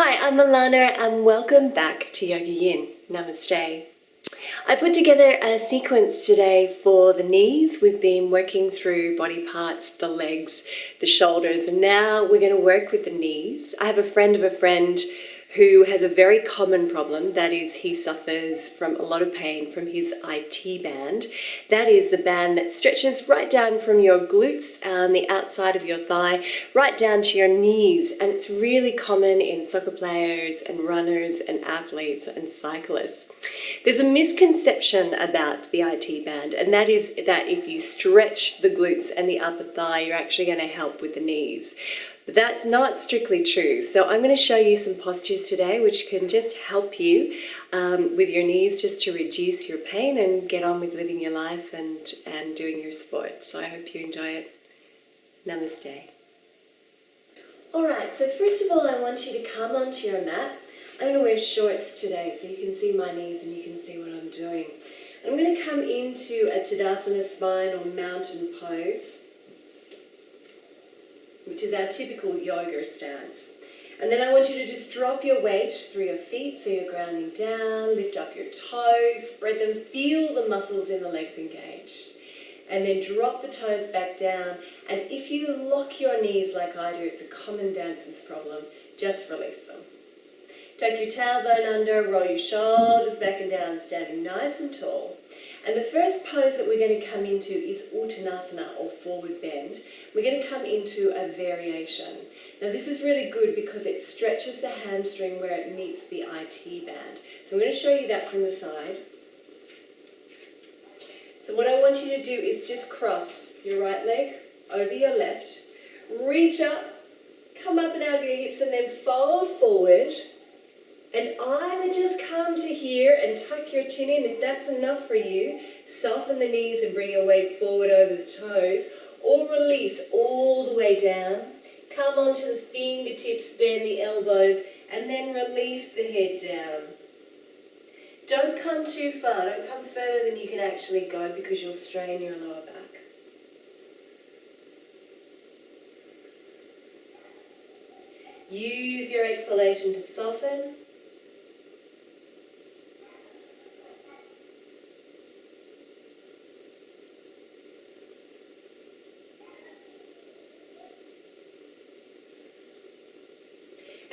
Hi, I'm Alana and welcome back to YogaYin. Namaste. I put together a sequence today for the knees. We've been working through body parts, the legs, the shoulders, and now we're going to work with the knees. I have a friend of a friend who has a very common problem. That is, he suffers from a lot of pain from his IT band. That is the band that stretches right down from your glutes and the outside of your thigh, right down to your knees. And it's really common in soccer players and runners and athletes and cyclists. There's a misconception about the IT band, and that is that if you stretch the glutes and the upper thigh, you're actually going to help with the knees. But that's not strictly true. So I'm going to show you some postures today which can just help you with your knees, just to reduce your pain and get on with living your life and doing your sport. So I hope you enjoy it. Namaste. Alright, so first of all I want you to come onto your mat. I'm going to wear shorts today so you can see my knees and you can see what I'm doing. I'm going to come into a Tadasana spine or mountain pose, which is our typical yoga stance. And then I want you to just drop your weight through your feet so you're grounding down, lift up your toes, spread them, feel the muscles in the legs engaged. And then drop the toes back down. And if you lock your knees like I do, it's a common dancer's problem, just release them. Tuck your tailbone under, roll your shoulders back and down, standing nice and tall. And the first pose that we're going to come into is Uttanasana, or forward bend. We're going to come into a variation. Now this is really good because it stretches the hamstring where it meets the IT band. So I'm going to show you that from the side. So what I want you to do is just cross your right leg over your left, reach up, come up and out of your hips, and then fold forward. And either just come to here and tuck your chin in, if that's enough for you. Soften the knees and bring your weight forward over the toes, or release all the way down. Come onto the fingertips, bend the elbows, and then release the head down. Don't come too far, don't come further than you can actually go because you'll strain your lower back. Use your exhalation to soften.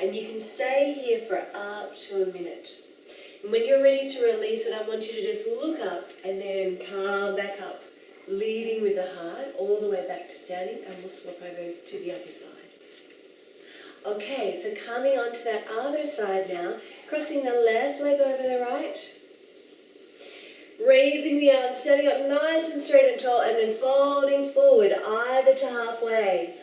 And you can stay here for up to a minute. And when you're ready to release it, I want you to just look up and then come back up, leading with the heart all the way back to standing, and we'll swap over to the other side. Okay, so coming onto that other side now, crossing the left leg over the right, raising the arms, standing up nice and straight and tall, and then folding forward either to halfway,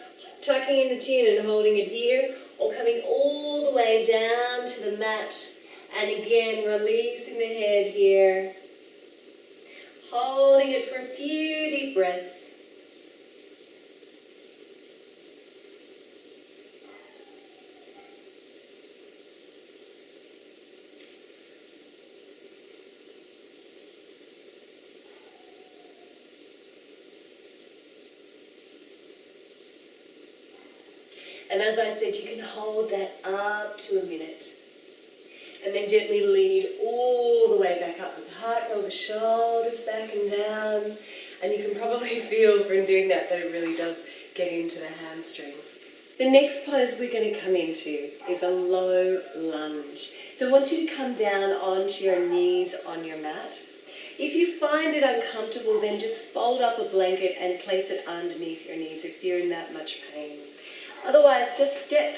tucking in the chin and holding it here, or coming all the way down to the mat, and again releasing the head here, holding it for a few deep breaths. And as I said, you can hold that up to a minute. And then gently lead all the way back up with the heart, roll the shoulders back and down. And you can probably feel from doing that it really does get into the hamstrings. The next pose we're going to come into is a low lunge. So I want you to come down onto your knees on your mat. If you find it uncomfortable, then just fold up a blanket and place it underneath your knees if you're in that much pain. Otherwise, just step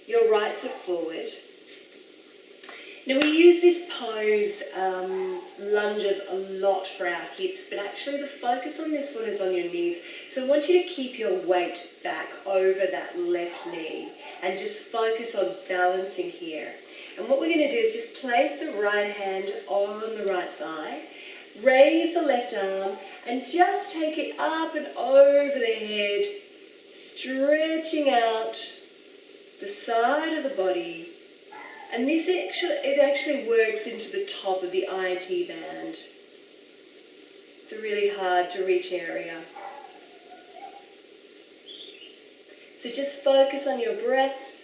your right foot forward. Now we use this pose, lunges, a lot for our hips, but actually the focus on this one is on your knees. So I want you to keep your weight back over that left knee and just focus on balancing here. And what we're going to do is just place the right hand on the right thigh, raise the left arm, and just take it up and over the head, stretching out the side of the body. And this actually works into the top of the IT band. It's a really hard to reach area. So just focus on your breath.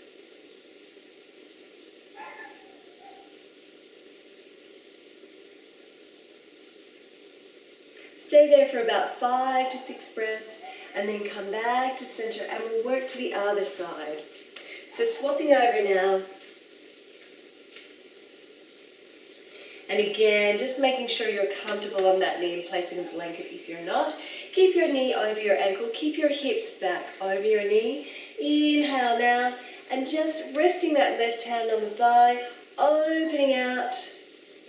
Stay there for about 5 to 6 breaths and then come back to center and we'll work to the other side. So swapping over now. And again, just making sure you're comfortable on that knee and placing a blanket if you're not. Keep your knee over your ankle, keep your hips back over your knee. Inhale now, and just resting that left hand on the thigh, opening out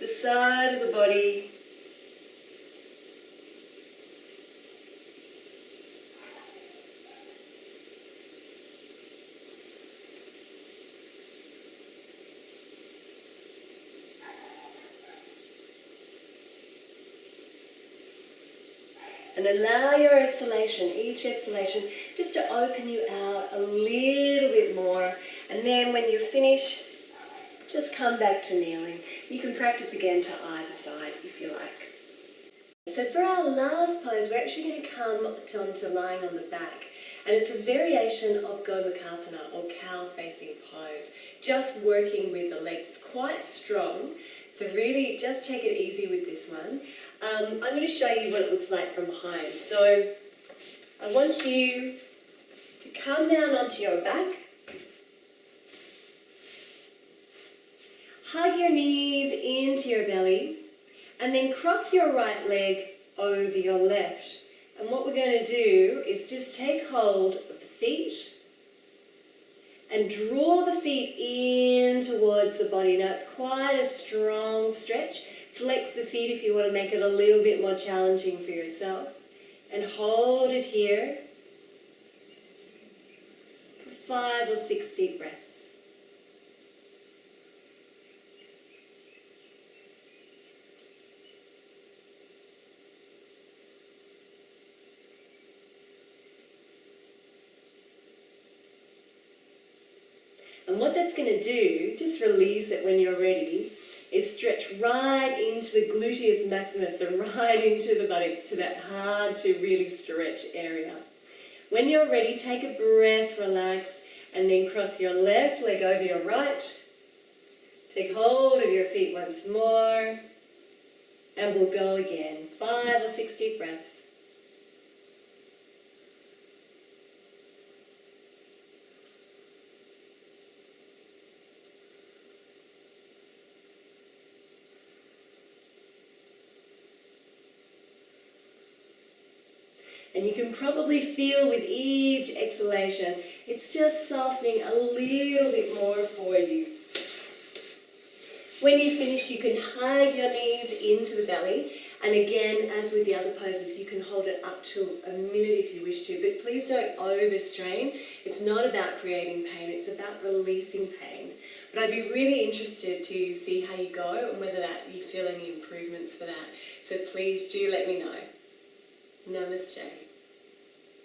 the side of the body. And allow your exhalation, each exhalation, just to open you out a little bit more. And then when you're finished, just come back to kneeling. You can practice again to either side if you like. So for our last pose, we're actually going to come onto lying on the back. And it's a variation of Gomukhasana or cow-facing pose. Just working with the legs. It's quite strong. So really just take it easy with this one. I'm going to show you what it looks like from behind. So I want you to come down onto your back. Hug your knees into your belly and then cross your right leg over your left. And what we're going to do is just take hold of the feet and draw the feet in towards the body. Now it's quite a strong stretch. Flex the feet if you want to make it a little bit more challenging for yourself. And hold it here for 5 or 6 deep breaths. And what that's going to do, just release it when you're ready, is stretch right into the gluteus maximus and right into the buttocks, to that hard to really stretch area. When you're ready, take a breath, relax, and then cross your left leg over your right. Take hold of your feet once more, and we'll go again. 5 or 6 deep breaths. And you can probably feel with each exhalation, it's just softening a little bit more for you. When you finish, you can hug your knees into the belly. And again, as with the other poses, you can hold it up to a minute if you wish to. But please don't overstrain. It's not about creating pain, it's about releasing pain. But I'd be really interested to see how you go and whether you feel any improvements for that. So please do let me know. Namaste.